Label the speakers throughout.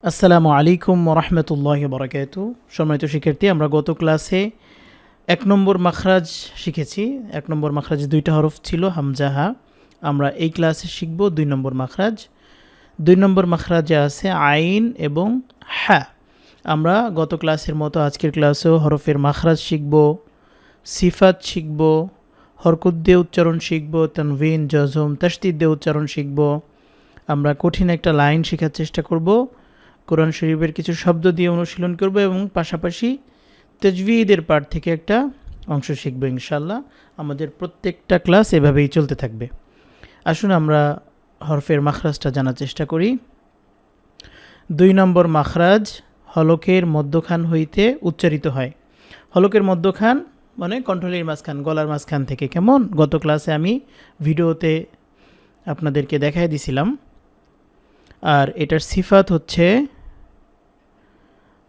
Speaker 1: আসসালামু আলাইকুম ওরহমতুল্লাহি বারাকাতু। সম্মানিত শিক্ষার্থী, আমরা গত ক্লাসে 1 নম্বর মাখরাজ শিখেছি। 1 নম্বর মাখরাজ 2টা হরফ ছিল, হামজা হা। আমরা এই ক্লাসে শিখব 2 নম্বর মাখরাজ। 2 নম্বর মাখরাজে আছে আইন এবং হা। আমরা গত ক্লাসের মতো আজকের ক্লাসেও হরফের মাখরাজ শিখব, সিফাত শিখব, হরকত দিয়ে উচ্চারণ শিখব, তানভিন, জজম, তাসদিদ দিয়ে উচ্চারণ শিখব। আমরা কঠিন একটা লাইন শেখার চেষ্টা করব, কোরআন শরীফের কিছু শব্দ দিয়ে অনুশীলন করব এবং পাশাপাশি তাজভিদের পাঠ থেকে একটা অংশ শিখব ইনশাল্লাহ। আমাদের প্রত্যেকটা ক্লাস এভাবেই চলতে থাকবে। আসুন আমরা হরফের মাখরাজটা জানার চেষ্টা করি। 2 নম্বর মাখরাজ হলকের মধ্যখান হইতে উচ্চারিত হয়। হলকের মধ্যখান মানে কণ্ঠলীর মাঝখান, গলার মাঝখান থেকে। কেমন? গত ক্লাসে আমি ভিডিওতে আপনাদেরকে দেখাই দিছিলাম। আর এটার সিফাত হচ্ছে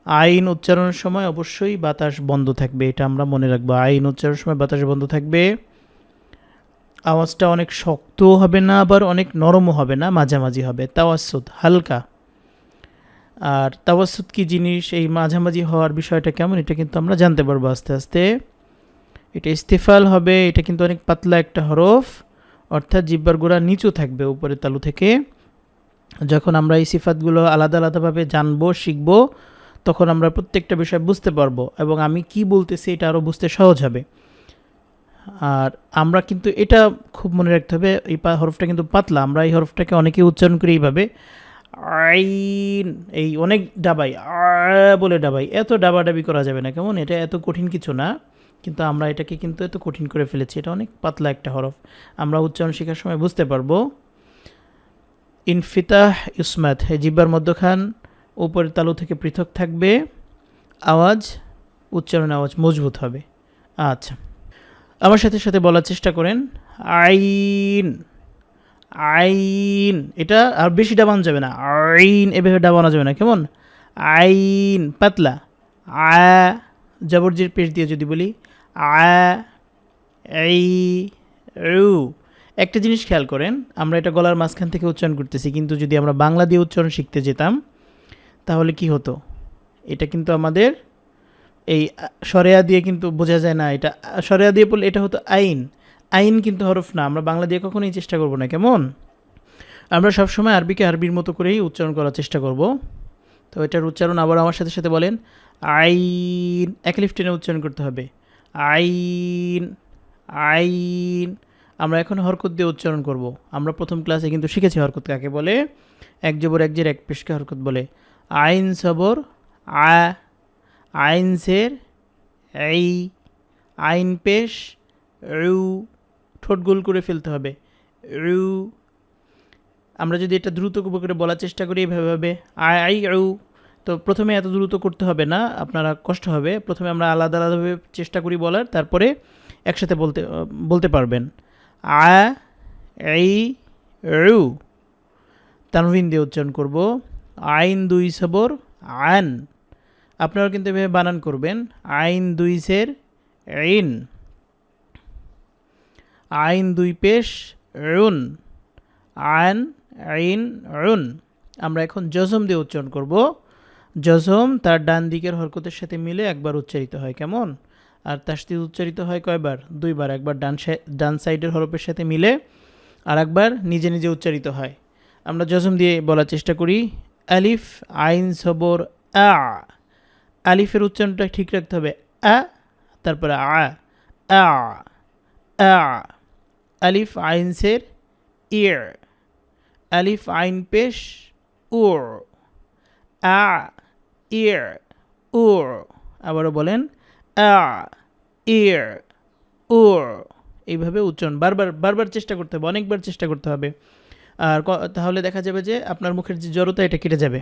Speaker 1: আইন উচ্চারণের সময় অবশ্যই বাতাস বন্ধ থাকবে, এটা আমরা মনে রাখবো। আইন উচ্চারণের সময় বাতাস বন্ধ থাকবে। আওয়াজটা অনেক শক্তও হবে না, আবার অনেক নরমও হবে না, মাঝামাঝি হবে। তাওয়াসুদ, হালকা। আর তাওয়াসুদ কি জিনিস, এই মাঝামাঝি হওয়ার বিষয়টা কেমন, এটা কিন্তু আমরা জানতে পারবো আস্তে আস্তে। এটা ইস্তেফাল হবে, এটা কিন্তু অনেক পাতলা একটা হরফ, অর্থাৎ জিহ্বার গোড়া নিচু থাকবে উপরের তালু থেকে। যখন আমরা এই সিফাতগুলো আলাদা আলাদাভাবে জানবো, শিখবো, তখন আমরা প্রত্যেকটা বিষয় বুঝতে পারবো এবং আমি কি বলতেছি এটা আরও বুঝতে সহজ হবে। আর আমরা কিন্তু এটা খুব মনে রাখতে হবে, এই হরফটা কিন্তু পাতলা। আমরা এই হরফটাকে অনেকেই উচ্চারণ করি এইভাবে, আইন, এই অনেক ডাবাই, বলে ডাবাই। এত ডাবাডাবি করা যাবে না, কেমন? এটা এত কঠিন কিছু না, কিন্তু আমরা এটাকে কিন্তু এত কঠিন করে ফেলেছি। এটা অনেক পাতলা একটা হরফ, আমরা উচ্চারণ শেখার সময় বুঝতে পারবো। ইনফিতাহ ইসমাত, জিব্বার মধ্যখান উপরের তালু থেকে পৃথক থাকবে, আওয়াজ, উচ্চারণ আওয়াজ মজবুত হবে। আচ্ছা, আমার সাথে সাথে বলার চেষ্টা করেন, আইন, আইন। এটা আর বেশি ডাবানো যাবে না, আইন এভাবে ডাবানো যাবে না, কেমন? আইন পাতলা। আ জবরজির পেশ দিয়ে যদি বলি, আ, এই, রু। একটা জিনিস খেয়াল করেন, আমরা এটা গলার মাঝখান থেকে উচ্চারণ করতেছি, কিন্তু যদি আমরা বাংলা দিয়ে উচ্চারণ শিখতে যেতাম তাহলে কি হতো? এটা কিন্তু আমাদের এই সরেয়া দিয়ে কিন্তু বোঝা যায় না, এটা সরেয়া দিয়ে বললে এটা হতো আইন। আইন কিন্তু হরফ না, আমরা বাংলা দিয়ে কখনোই চেষ্টা করব না, কেমন? আমরা সবসময় আরবিকে আরবির মতো করেই উচ্চারণ করার চেষ্টা করব। তো এটার উচ্চারণ আবার আমার সাথে সাথে বলেন, আইন, এক লিফ টেনে উচ্চারণ করতে হবে, আইন, আইন। আমরা এখন হরকত দিয়ে উচ্চারণ করব। আমরা প্রথম ক্লাসে কিন্তু শিখেছি হরকত কাকে বলে। এক জবর এক জের এক পেশকে হরকত বলে। আইন সবর আ, আইন জের এই, আইন পেশ রু, ঠোঁট গোল করে ফেলতে হবে, রু। আমরা যদি এটা দ্রুত করে বলার চেষ্টা করি এভাবে হবে, আই আই রু, তো প্রথমে এত দ্রুত করতে হবে না, আপনারা কষ্ট হবে। প্রথমে আমরা আলাদা আলাদাভাবে চেষ্টা করি বলার, তারপরে একসাথে বলতে পারবেন। আ, এই, রু। তানভিন দিয়ে উচ্চারণ করব, আইন দুই সবর আন। আপনারা কিন্তু এভাবে বানান করবেন, আইন দুই সের ইন, আইন দুই পেশ রুন, আন, আইন, রুন। আমরা এখন জজম দিয়ে উচ্চারণ করব। জজম তার ডান দিকের হরকতের সাথে মিলে একবার উচ্চারিত হয়, কেমন? আর তাসদিদ উচ্চারিত হয় কয়বার? 2বার। একবার ডান সাইডের হরফের সাথে মিলে, আর একবার নিজে নিজে উচ্চারিত হয়। আমরা জজম দিয়ে বলার চেষ্টা করি, আলিফ আইন সবর আ। আলিফের উচ্চারণটা ঠিক রাখতে হবে, আ, তারপরে আ, আ, আ। আলিফ আইন সের ইর, আলিফ আইন পেশ উর, আ, ইর, উর। আবারও বলেন, আ, ইর, উর। এইভাবে উচ্চারণ বারবার বারবার চেষ্টা করতে হবে, অনেকবার চেষ্টা করতে হবে। আর তাহলে দেখা যাবে যে আপনার মুখের যে জড়তা এটা কেটে যাবে।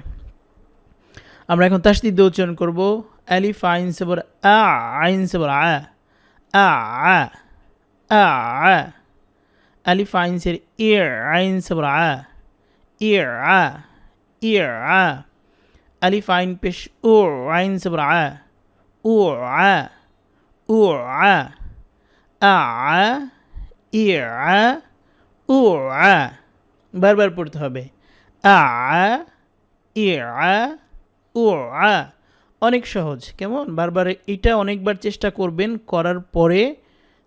Speaker 1: আমরা এখন তাসদিদ দিয়ে উচ্চারণ করব, আলিফ আইন সবর আ, আইন সবর আ, আ, আ, আ। আলিফ আইন সের ইর, আইন সবর আ, ইর, আ, ইর, আ। আলিফ আইন পেশ উর, আইন সবর আ, উর, আ, উর, আ, আ, ইর, আ, উর, আ। বারবার পড়তে হবে, আ, ইয়া উ আ, অনেক সহজ। কেমন? বারবার এটা অনেকবার চেষ্টা করবেন, করার পরে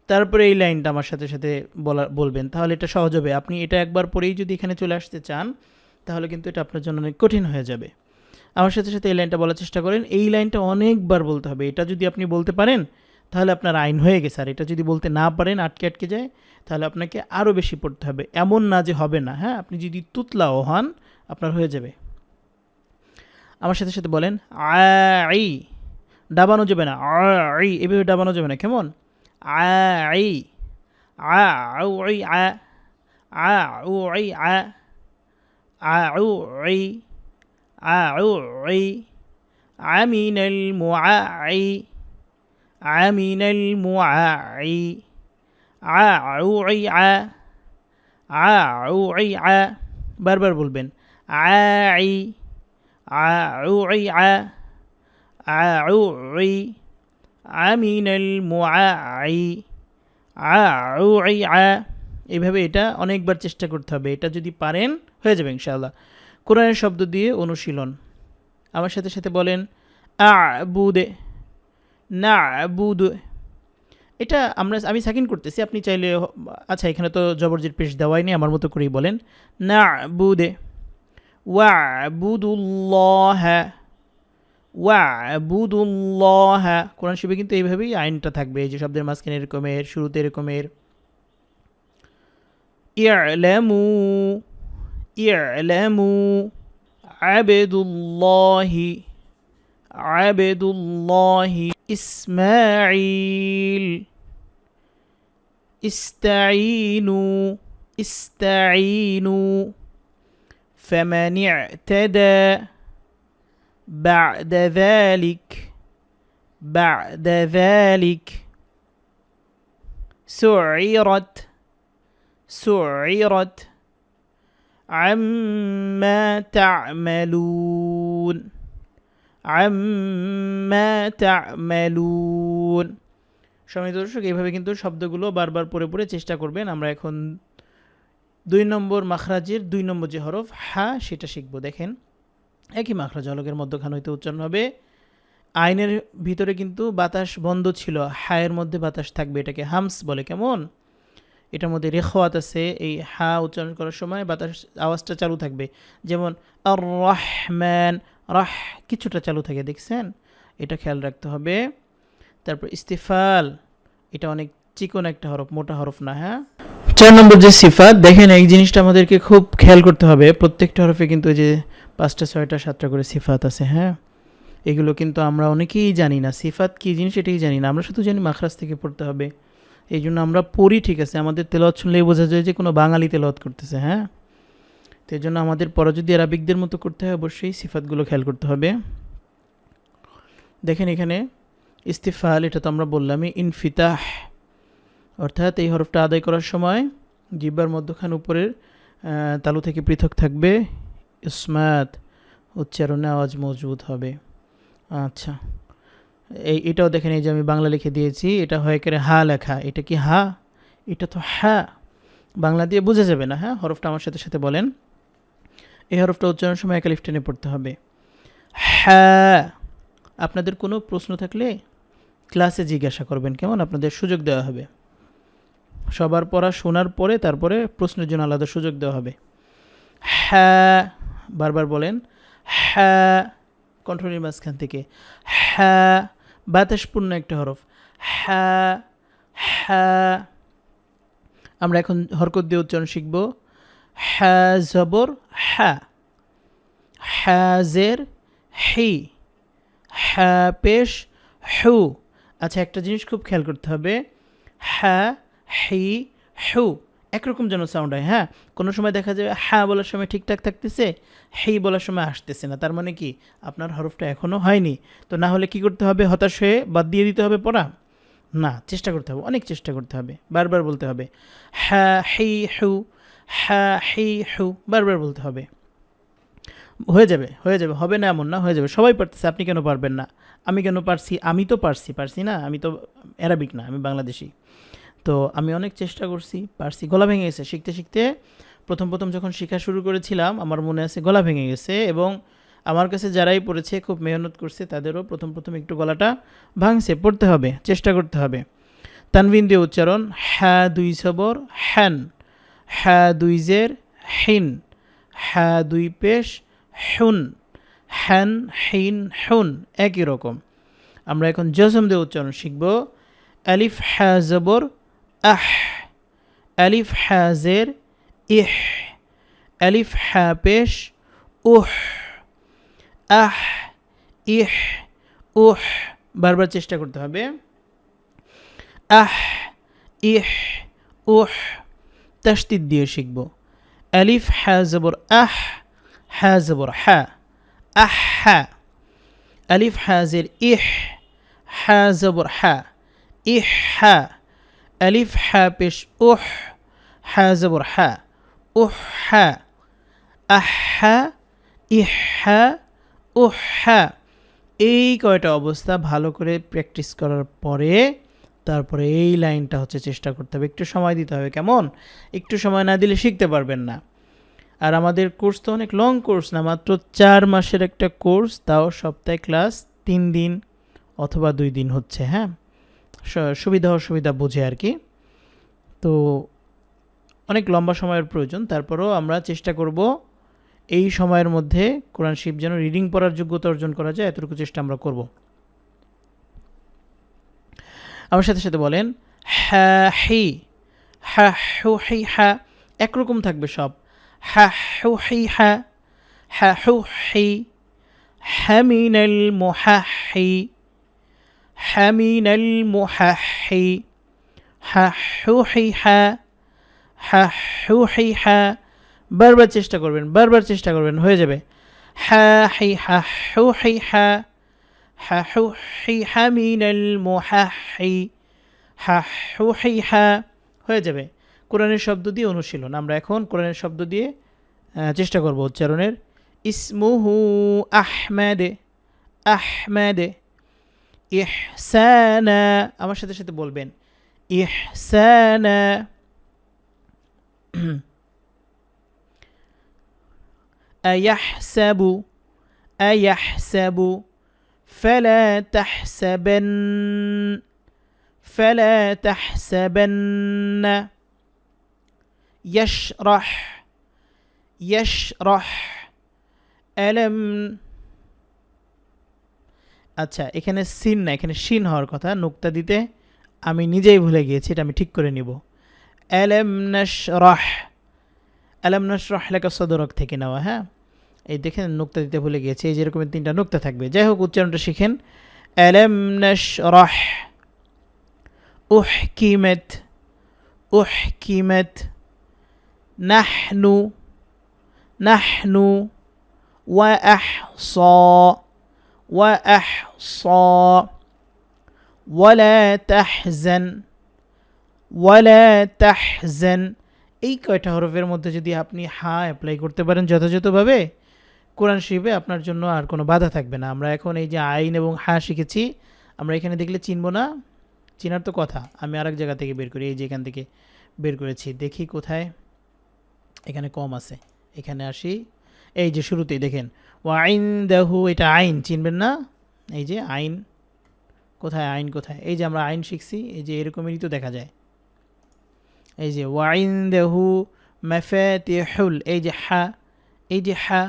Speaker 1: তারপরে এই লাইনটা আমার সাথে সাথে বলবেন, তাহলে এটা সহজ হবে। আপনি এটা একবার পরেই যদি এখানে চলে আসতে চান তাহলে কিন্তু এটা আপনার জন্য অনেক কঠিন হয়ে যাবে। আমার সাথে সাথে এই লাইনটা বলার চেষ্টা করেন। এই লাইনটা অনেকবার বলতে হবে। এটা যদি আপনি বলতে পারেন তাহলে আপনার আইন হয়ে গেছে। আর এটা যদি বলতে না পারেন, আটকে আটকে যায়, তাহলে আপনাকে আরও বেশি পড়তে হবে। এমন না যে হবে না, হ্যাঁ, আপনি যদি তুতলাও হন আপনার হয়ে যাবে। আমার সাথে সাথে বলেন আই, ডাবানো যাবে না, আই এভাবে ডাবানো যাবে না। কেমন? আই আউ আই আ আউ আই আ আউ আই আউ আই আমিনাল মুআই আমিনাল মুআই আউ আই আউ আই আ, বারবার বলবেন আই আউ আই আউ আই আমিনাল মুআই আউ আই এইভাবে এটা অনেকবার চেষ্টা করতে হবে। এটা যদি পারেন হয়ে যাবে ইনশাআল্লাহ। কোরআনের শব্দ দিয়ে অনুশীলন। আমার সাথে সাথে বলেন আবুদে, না আবুদে। এটা আমি সাকিন করতেছি, আপনি চাইলে, আচ্ছা এখানে তো জবরজির পেশ দেওয়াই নেই, আমার মতো করেই বলেন না আবুদে ওয়াবুদুল্লাহ ওয়াবুদুল্লাহ। কোরআন শিবে কিন্তু এইভাবেই আইনটা থাকবে, এই যে শব্দের মাঝখানে এরকমের, শুরুতে এরকমের। ইয়ালামু ইয়ালামু আবেদুল্লাহি আবেদুল্লাহি ইসমাঈল ইস্তাঈনু ইস্তাঈনু فمن اعتدى بعد ذلك سعرت عما تعملون সম্মানিত দর্শক, এইভাবে কিন্তু শব্দগুলো বারবার পড়ে পড়ে চেষ্টা করবেন। আমরা এখন 2 নম্বর মাখরাজের 2 নম্বর যে হরফ হা সেটা শিখব। দেখেন, একই মাখরাজ, হলকের মধ্যখান হইতে উচ্চারণ হবে। আইনের ভিতরে কিন্তু বাতাস বন্ধ ছিল, হায়ের মধ্যে বাতাস থাকবে, এটাকে হামস বলে। কেমন? এটার মধ্যে রেখওয়াত আছে, এই হা উচ্চারণ করার সময় বাতাস আওয়াজটা চালু থাকবে। যেমন আর রহমান, রাহ কিছুটা চালু থাকে, দেখছেন? এটা খেয়াল রাখতে হবে। তারপর ইস্তিফাল, এটা অনেক চিকন একটা হরফ, মোটা হরফ না। হ্যাঁ, 4 নম্বর যে সিফাত, দেখেন এই জিনিসটা আমাদেরকে খুব খেয়াল করতে হবে। প্রত্যেকটা হরফে কিন্তু যে 5টা 6টা 7টা করে সিফাত আছে। হ্যাঁ, এগুলো কিন্তু আমরা অনেকেই জানি না, সিফাত কী জিনিস এটাই জানি না। আমরা শুধু জানি মাখরাজ থেকে পড়তে হবে, এই জন্য আমরা পড়ি, ঠিক আছে, আমাদের তেলাওয়াত শুনলেই বোঝা যায় যে কোনো বাঙালি তেলাওয়াত করতেছে। হ্যাঁ, তো এই জন্য আমাদের পড়া যদি আরবিকদের মতো করতে হয় অবশ্যই সিফাতগুলো খেয়াল করতে হবে। দেখেন এখানে ইস্তিফাল, এটা তো আমরা বললামই। ইনফিতাহ, অর্থাৎ এই হরফটা আদায় করার সময় জিহ্বার মধ্যখান উপরের তালু থেকে পৃথক থাকবে। ইসমাত, উচ্চারণে আওয়াজ মজবুত হবে। আচ্ছা, এটাও দেখেন, এই যে আমি বাংলা লিখে দিয়েছি, এটা হয় করে হা লেখা। এটা কি হা? এটা তো হ্যাঁ, বাংলা দিয়ে বোঝা যাবে না। হ্যাঁ, হরফটা আমার সাথে সাথে বলেন। এই হরফটা উচ্চারণের সময় একালিফ টেনে পড়তে হবে। হ্যাঁ, আপনাদের কোনো প্রশ্ন থাকলে ক্লাসে জিজ্ঞাসা করবেন, কেমন? আপনাদের সুযোগ দেওয়া হবে, সবার পড়া শোনার পরে তারপরে প্রশ্নের জন্য আলাদা সুযোগ দেওয়া হবে। হ্যাঁ, বারবার বলেন হ্যাঁ, কণ্ঠনীর মাঝখান থেকে। হ্যাঁ, বাতাসপূর্ণ একটা হরফ। হ্যাঁ হ্যাঁ। আমরা এখন হরকত দিয়ে উচ্চারণ শিখব। হ্যাঁ জবর হ্যাঁ, হ্যাঁ জের হি, হ্যাঁ পেশ হু। আচ্ছা, একটা জিনিস খুব খেয়াল করতে হবে, হ্যাঁ হি হু একরকম যেন সাউন্ড হয়। হ্যাঁ, কোনো সময় দেখা যাবে হ্যাঁ বলার সময় ঠিকঠাক থাকতেছে, হি বলার সময় আসতেছে না, তার মানে কি আপনার হরফটা এখনও হয়নি। তো না হলে কি করতে হবে? হতাশ হয়ে বাদ দিয়ে দিতে হবে পড়া? না, চেষ্টা করতে হবে, অনেক চেষ্টা করতে হবে, বারবার বলতে হবে হ্যাঁ হি হু, হ্যাঁ হি হু, বারবার বলতে হবে। হয়ে যাবে, হয়ে যাবে, হবে না এমন না, হয়ে যাবে। সবাই পারতেছে, আপনি কেন পারবেন না? আমি কেন পারছি? আমি তো পারছি না, আমি তো অ্যারাবিক না, আমি বাংলাদেশি। তো আমি অনেক চেষ্টা করছি, পারছি। গলা ভেঙে গেছে শিখতে শিখতে। প্রথম যখন শেখা শুরু করেছিলাম আমার মনে আছে গলা ভেঙে গেছে, এবং আমার কাছে যারাই পড়েছে খুব মেহনত করছে তাদেরও প্রথম প্রথম একটু গলাটা ভাঙছে, পড়তে হবে, চেষ্টা করতে হবে। তানবিন দিয়ে উচ্চারণ, হ্যা দুই সবর হ্যান, হ্যা দুই জের হিন, হ্যা দুই পেশ হুন, হ্যান হিন হুন, একই রকম। আমরা এখন জজম দিয়ে উচ্চারণ শিখব। আলিফ হ্যা জবর আহ, আলিফ হ্যা জের ইহ, আলিফ হ্যা পেশ উহ, আহ ইহ উহ, বারবার চেষ্টা করতে হবে। আহ ইহ উহ, তাসদিদ দিয়ে শিখব। আলিফ হ্যা জবর আহ, হ্যা জবর হ্যা, আহ হ্যা, আলিফ হ্যা জের ইহ, হ্যা জবর হ্যা, ইহ হ্যা, আলিফ হ্যা পেশ উহ, হ্যা জবর হ্যা, উহ হ্যা, আহ হ্যা, ইহ হ্যা, উহ হ্যা। এই কয়টা অবস্থা ভালো করে প্র্যাকটিস করার পরে তারপরে এই লাইনটা হচ্ছে চেষ্টা করতে হবে, একটু সময় দিতে হবে। কেমন? একটু সময় না দিলে শিখতে পারবেন না। আর আমাদের কোর্স তো অনেক লং কোর্স না, মাত্র 4 মাসের একটা কোর্স, তাও সপ্তাহে ক্লাস 3 দিন অথবা 2 দিন হচ্ছে। হ্যাঁ, সুবিধা অসুবিধা বুঝে আর কি। তো অনেক লম্বা সময়ের প্রয়োজন, তারপরেও আমরা চেষ্টা করব এই সময়ের মধ্যে কোরআন শরীফ যেন রিডিং পড়ার যোগ্যতা অর্জন করা যায়, এতটুকু চেষ্টা আমরা করব। আমার সাথে সাথে বলেন হ্যা হি, হ্যা হু হি হ্যা, একরকম থাকবে সব। হ্যা হু হি হ্যা, হ্যা হু হি, হ্যামিনাল মুহাহি, হ্যামিনাল মুহাহি, হ্যা হু হি হ্যা, হ্যা হু হি হ্যা, বারবার চেষ্টা করবেন, বারবার চেষ্টা করবেন, হয়ে যাবে। হ্যা হি হ্যা হু হি হ্যা, হ্যা হু হি হ্যামিনাল মুহাহি, হ্যা হু হি হ্যা, হয়ে যাবে। কোরআনের শব্দ দিয়ে অনুশীলন। আমরা এখন কোরআনের শব্দ দিয়ে চেষ্টা করব উচ্চারণের। ইসমুহু আহমেদে, আহমেদে, ইহসানা, আমার সাথে সাথে বলবেন ইহসানা, আয়াহসাবু, আয়াহসাবু, ফালা তাহসাবান, ফালা তাহসাবান্না, ইয়াশরাহ, ইয়াশরাহ, আলাম। আচ্ছা, এখানে সিন না, এখানে শিন হওয়ার কথা, নুক্তা দিতে আমি নিজেই ভুলে গিয়েছি, এটা আমি ঠিক করে নিব। আলাম নাশরাহ, আলাম নাশরাহ লেখা সদরক থেকে নেওয়া। হ্যাঁ, এই দেখেন নুক্তা দিতে ভুলে গিয়েছি, এই যেরকম 3টা নুক্তা থাকবে। যাই হোক, উচ্চারণটা শিখেন। আলাম নাশরাহ, উহকিমাত, উহকিমাত, নাহনু, নাহনু, ওয়া আহসা, ওয়া আহসা, ওয়ালা তাহজান, ওয়ালা তাহজান। এই কয়টা হরফের মধ্যে যদি আপনি হা অ্যাপ্লাই করতে পারেন যথাযথভাবে, কোরআন শরীফে আপনার জন্য আর কোনো বাধা থাকবে না। আমরা এখন এই যে আইন এবং হা শিখেছি, আমরা এখানে দেখলে চিনব না, চিনার তো কথা। আমি আরেক জায়গা থেকে বের করি, এই যে এখান থেকে বের করেছি, দেখি কোথায় এখানে কম আছে, এখানে আসি। এই যে শুরুতেই দেখেন ওয়াইনদাহু, এটা আইন, চিনবেন না? এই যে আইন, কোথায় আইন, কোথায়? এই যে আমরা আইন শিখছি, এই যে এরকমেরই তো দেখা যায়। এই যে ওয়াইনদাহু মাফাতিহুল, এই যে হা, এই যে হা,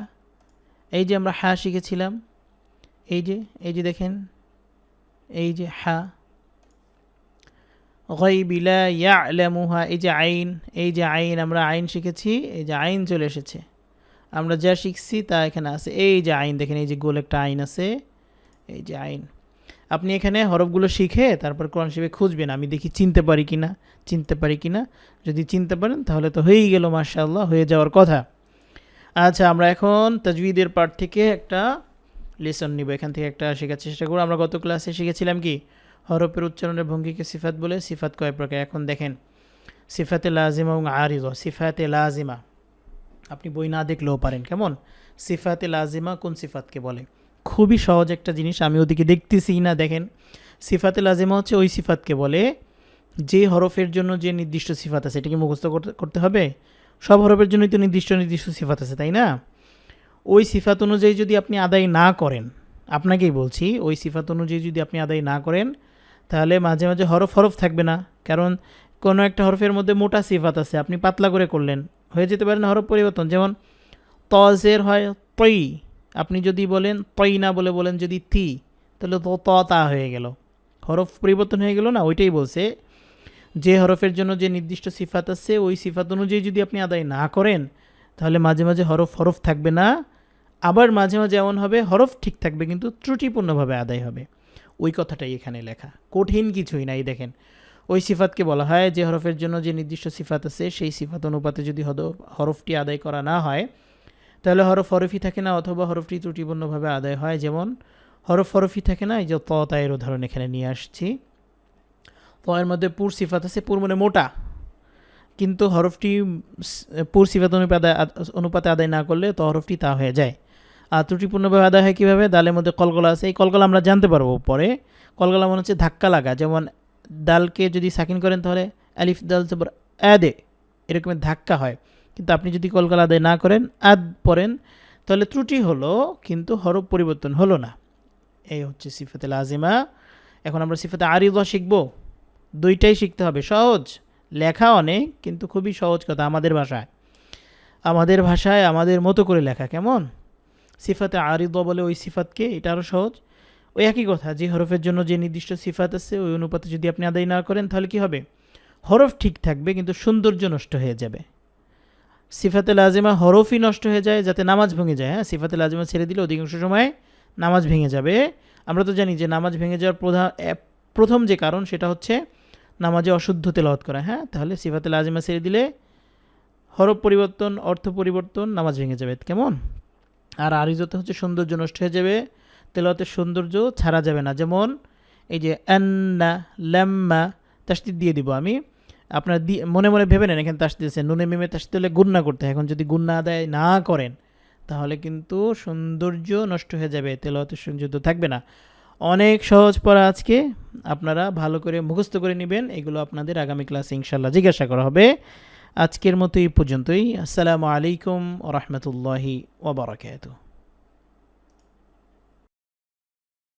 Speaker 1: এই যে আমরা হা শিখেছিলাম, এই যে দেখেন, এই যে হা। গায়বি লা ইয়ালামুহা, এই যে আইন, এই যে আইন, আমরা আইন শিখেছি, এই যে আইন চলে এসেছে। আমরা যা শিখছি তা এখানে আছে, এই যে আইন দেখেন, এই যে গোল একটা আইন আছে, এই যে আইন। আপনি এখানে হরফগুলো শিখে তারপর কোরআন শরীফে খুঁজবেন, আমি দেখি চিনতে পারি কিনা, চিনতে পারি কিনা। যদি চিনতে পারেন তাহলে তো হয়েই গেল, মাশাআল্লাহ, হয়ে যাওয়ার কথা। আচ্ছা, আমরা এখন তাজউইদের পার্ট থেকে একটা লেসন নিব, এখান থেকে একটা শেখার চেষ্টা করব। আমরা গত ক্লাসে শিখেছিলাম কি, হরফের উচ্চারণের ভঙ্গিকে সিফাত বলে। সিফাত কয় প্রকার? এখন দেখেন, সিফাতে লাজিমা এবং আরিদা। সিফাতে লাজিমা আপনি বই না দেখলেও পারেন। কেমন? সিফাতে লাজিমা কোন সিফাতকে বলে? খুবই সহজ একটা জিনিস, আমি ওদিকে দেখতেছি না। দেখেন, সিফাতে লাজিমা হচ্ছে ওই সিফাতকে বলে যে হরফের জন্য যে নির্দিষ্ট সিফাত আছে। এটা কি মুখস্থ করতে হবে? সব হরফের জন্যই তো নির্দিষ্ট নির্দিষ্ট সিফাত আছে, তাই না? ওই সিফাত অনুযায়ী যদি আপনি আদায় না করেন, আপনাকেই বলছি, ওই সিফাত অনুযায়ী যদি আপনি আদায় না করেন তাহলে মাঝে মাঝে হরফ হরফ থাকবে না। কারণ কোনো একটা হরফের মধ্যে মোটা সিফাত আছে, আপনি পাতলা করে করলেন, হয়ে যেতে পারে না হরফ পরিবর্তন। যেমন তজের হয় তৈ, আপনি যদি বলেন তৈ না বলে বলেন যদি তি, তাহলে তো তা হয়ে গেল, হরফ পরিবর্তন হয়ে গেল না। ওইটাই বলছে যে হরফের জন্য যে নির্দিষ্ট সিফাত আছে ওই সিফাত অনুযায়ী যদি আপনি আদায় না করেন তাহলে মাঝে মাঝে হরফ হরফ থাকবে না, আবার মাঝে মাঝে এমন হবে হরফ ঠিক থাকবে কিন্তু ত্রুটিপূর্ণভাবে আদায় হবে। ওই কথাটাই এখানে লেখা, কঠিন কিছুই নাই। দেখেন, ওই সিফাতকে বলা হয় যে হরফের জন্য যে নির্দিষ্ট সিফাত আছে সেই সিফাত অনুপাতে যদি হরফটি আদায় করা না হয় তাহলে হরফ হরফই থাকে না, অথবা হরফটি ত্রুটিপূর্ণভাবে আদায় হয়। যেমন হরফ হরফই থাকে না, এই যে ত তায়ের উদাহরণ এখানে নিয়ে আসছি। ত এর মধ্যে পুর সিফাত আছে, পুর মানে মোটা, কিন্তু হরফটি পুর সিফাত অনুপাতে আদায় না করলে তো হরফটি তা হয়ে যায়। আর ত্রুটিপূর্ণভাবে আদায় হয় কীভাবে? দালের মধ্যে কলকলা আছে, এই কলকলা আমরা জানতে পারবো পরে। কলকলা মনে হচ্ছে ধাক্কা লাগা, যেমন দালকে যদি সাকিন করেন তাহলে আলিফ দাল জবর আদে, এরকমের ধাক্কা হয়। কিন্তু আপনি যদি কলকলা আদায় না করেন, আদ পড়েন, তাহলে ত্রুটি হলো কিন্তু হরফ পরিবর্তন হলো না। এই হচ্ছে সিফাতে লাজিমা। এখন আমরা সিফাতে আরিদা শিখব। দুইটাই শিখতে হবে, সহজ, লেখা অনেক কিন্তু খুবই সহজ কথা। আমাদের ভাষায় আমাদের মতো করে লেখা। কেমন? সিফাতে আরিদা বলে ওই সিফাতকে, এটা আরও সহজ। ওই একই কথা, যে হরফের জন্য যে নির্দিষ্ট সিফাত আছে ওই অনুপাতে যদি আপনি আদায় না করেন তাহলে কি হবে? হরফ ঠিক থাকবে কিন্তু সৌন্দর্য নষ্ট হয়ে যাবে। সিফাতে লাজিমা হরফই নষ্ট হয়ে যায় যাতে নামাজ ভেঙে যায়। হ্যাঁ, সিফাতে লাজিমা ছেড়ে দিলে অধিকাংশ সময় নামাজ ভেঙে যাবে। আমরা তো জানি যে নামাজ ভেঙে যাওয়ার প্রথম যে কারণ সেটা হচ্ছে নামাজে অশুদ্ধ তেলাওয়াত করা। হ্যাঁ, তাহলে সিফাতে লাজিমা ছেড়ে দিলে হরফ পরিবর্তন, অর্থ পরিবর্তন, নামাজ ভেঙে যাবে। কেমন? আর আরিজতে হচ্ছে সৌন্দর্য নষ্ট হয়ে যাবে, তেলাওয়াতের সৌন্দর্য ছাড়া যাবে না। যেমন এই যে আন্না লাম্মা, তাসদিদ দিয়ে দিব আমি, আপনার মনে মনে ভেবে নেন এখানে তাসদিদ আছে, নুনে মিমে তাসদিদ হলে গুন্না করতে হয়। এখন যদি গুন্না আদায় না করেন তাহলে কিন্তু সৌন্দর্য নষ্ট হয়ে যাবে, তেলাওয়াতের সৌন্দর্য থাকবে না। অনেক সহজ পড়া আজকে, আপনারা ভালো করে মুখস্থ করে নেবেন। এগুলো আপনাদের আগামী ক্লাসে ইনশাল্লাহ জিজ্ঞাসা করা হবে। আজকের মতো এই পর্যন্তই। আসসালামু আলাইকুম ওয়া রাহমাতুল্লাহি ওয়া বারাকাতুহু।